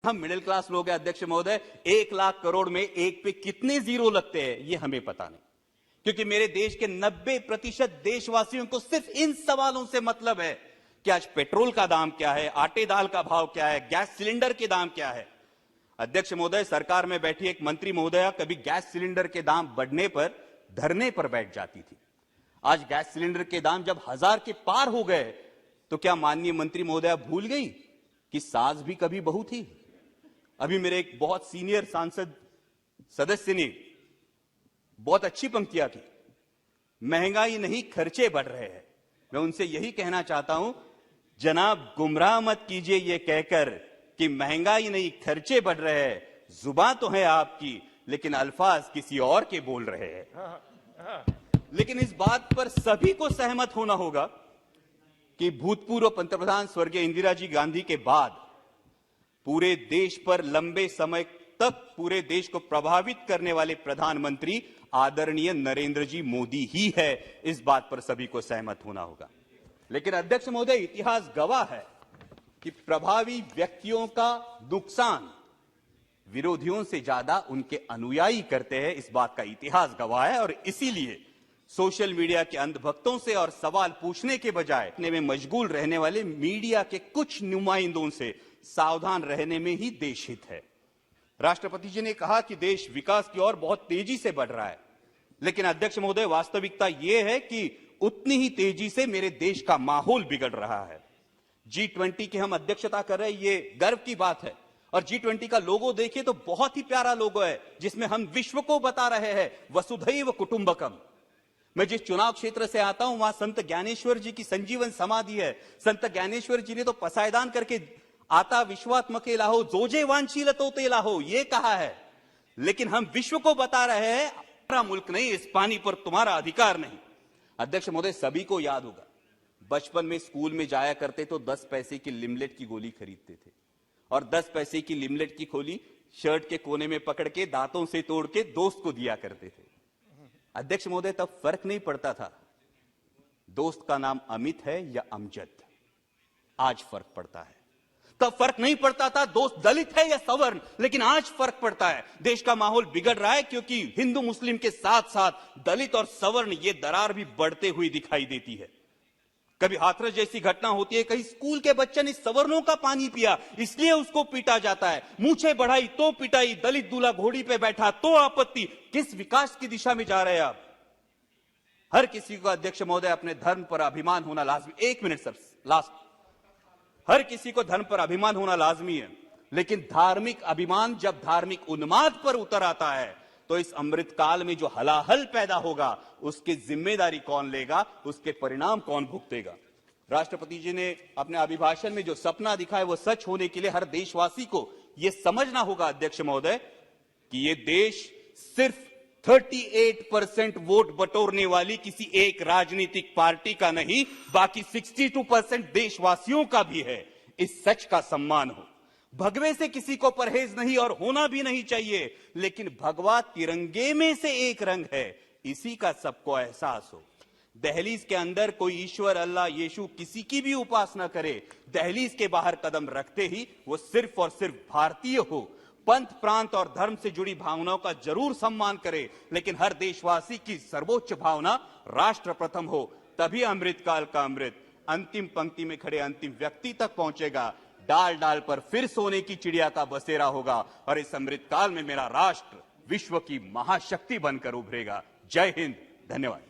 हम middle class लोग हैं अध्यक्ष महोदय, 1 लाख करोड़ में एक पे कितने जीरो लगते हैं ये हमें पता नहीं, क्योंकि मेरे देश के 90% देशवासियों को सिर्फ इन सवालों से मतलब है कि आज पेट्रोल का दाम क्या है, आटे दाल का भाव क्या है, गैस सिलेंडर के दाम क्या है। अध्यक्ष महोदय, सरकार में बैठी एक मंत्री महोदया कभी गैस सिलेंडर के दाम बढ़ने पर धरने पर बैठ जाती थी। आज गैस सिलेंडर के दाम जब 1000 के पार हो गए तो क्या माननीय मंत्री महोदया भूल गई कि सास भी कभी बहू थी? अभी मेरे एक बहुत सीनियर सांसद सदस्य ने बहुत अच्छी पंक्तियां की, महंगाई नहीं खर्चे बढ़ रहे हैं। मैं उनसे यही कहना चाहता हूं, जनाब गुमराह मत कीजिए ये कहकर कि महंगाई नहीं खर्चे बढ़ रहे हैं। जुबान तो है आपकी लेकिन अल्फाज किसी और के बोल रहे हैं। लेकिन इस बात पर सभी को सहमत होना होगा कि भूतपूर्व पंतप्रधान स्वर्गीय इंदिरा जी गांधी के बाद पूरे देश पर लंबे समय तक पूरे देश को प्रभावित करने वाले प्रधानमंत्री आदरणीय नरेंद्र जी मोदी ही है। इस बात पर सभी को सहमत होना होगा। लेकिन अध्यक्ष महोदय, इतिहास गवाह है कि प्रभावी व्यक्तियों का नुकसान विरोधियों से ज्यादा उनके अनुयायी करते हैं। इस बात का इतिहास गवाह है और इसीलिए सोशल मीडिया के अंधभक्तों से और सवाल पूछने के बजाय अपने में मशगूल रहने वाले मीडिया के कुछ नुमाइंदों से सावधान रहने में ही देश हित है। राष्ट्रपति जी ने कहा कि देश विकास की ओर बहुत तेजी से बढ़ रहा है, लेकिन अध्यक्ष महोदय, वास्तविकता यह है कि उतनी ही तेजी से मेरे देश का माहौल बिगड़ रहा है। G20 की हम अध्यक्षता कर रहे हैं, ये गर्व की बात है। और G20 का लोगो देखिए तो बहुत ही प्यारा लोगो है, जिसमें हम विश्व को बता रहे हैं वसुधैव कुटुंबकम। मैं जिस चुनाव क्षेत्र से आता हूं वहां संत ज्ञानेश्वर जी की संजीवन समाधि है। संत ज्ञानेश्वर जी ने तो पसायदान करके आता विश्वात्मके लाहो जोजे वांछीलतो ते लाहो ये कहा है, लेकिन हम विश्व को बता रहे हैं हमारा मुल्क नहीं, इस पानी पर तुम्हारा अधिकार नहीं। अध्यक्ष महोदय, सभी को याद होगा बचपन में स्कूल में जाया करते तो 10 पैसे की लिमलेट की गोली खरीदते थे और 10 पैसे की लिमलेट की गोली शर्ट के कोने में पकड़ के दांतों से तोड़ के दोस्त को दिया करते थे। अध्यक्ष महोदय, तब फर्क नहीं पड़ता था दोस्त का नाम अमित है या अमजद। आज फर्क पड़ता है। तब फर्क नहीं पड़ता था दोस्त दलित है या सवर्ण, लेकिन आज फर्क पड़ता है। देश का माहौल बिगड़ रहा है क्योंकि हिंदू मुस्लिम के साथ साथ दलित और सवर्ण ये दरार भी बढ़ते हुई दिखाई देती है। कभी हाथरस जैसी घटना होती है, कहीं स्कूल के बच्चे ने सवर्णों का पानी पिया इसलिए उसको पीटा जाता है, मूछें बढ़ाई तो पिटाई, दलित दूल्हा घोड़ी पे बैठा तो आपत्ति। किस विकास की दिशा में जा रहे हैं आप? हर किसी को अध्यक्ष महोदय अपने धर्म पर अभिमान होना लाजमी। 1 मिनट सर, लास्ट। हर किसी को धर्म पर अभिमान होना लाजमी है, लेकिन धार्मिक अभिमान जब धार्मिक उन्माद पर उतर आता है तो इस अमृत काल में जो हलाहल पैदा होगा उसकी जिम्मेदारी कौन लेगा, उसके परिणाम कौन भुगतेगा? राष्ट्रपति जी ने अपने अभिभाषण में जो सपना दिखाया वो सच होने के लिए हर देशवासी को यह समझना होगा अध्यक्ष महोदय कि यह देश सिर्फ 38% वोट बटोरने वाली किसी एक राजनीतिक पार्टी का नहीं, बाकी 62% देशवासियों का भी है। इस सच का सम्मान हो। भगवे से किसी को परहेज नहीं और होना भी नहीं चाहिए, लेकिन भगवा तिरंगे में से एक रंग है, इसी का सबको एहसास हो। दहलीज के अंदर कोई ईश्वर, अल्लाह, यीशु किसी की भी उपासना करे, दहलीज के बाहर कदम रखते ही वो सिर्फ और सिर्फ भारतीय हो। पंथ, प्रांत और धर्म से जुड़ी भावनाओं का जरूर सम्मान करे, लेकिन हर देशवासी की सर्वोच्च भावना राष्ट्र प्रथम हो। तभी अमृतकाल का अमृत अंतिम पंक्ति में खड़े अंतिम व्यक्ति तक पहुंचेगा। डाल डाल पर फिर सोने की चिड़िया का बसेरा होगा और इस अमृतकाल में मेरा राष्ट्र विश्व की महाशक्ति बनकर उभरेगा। जय हिंद, धन्यवाद।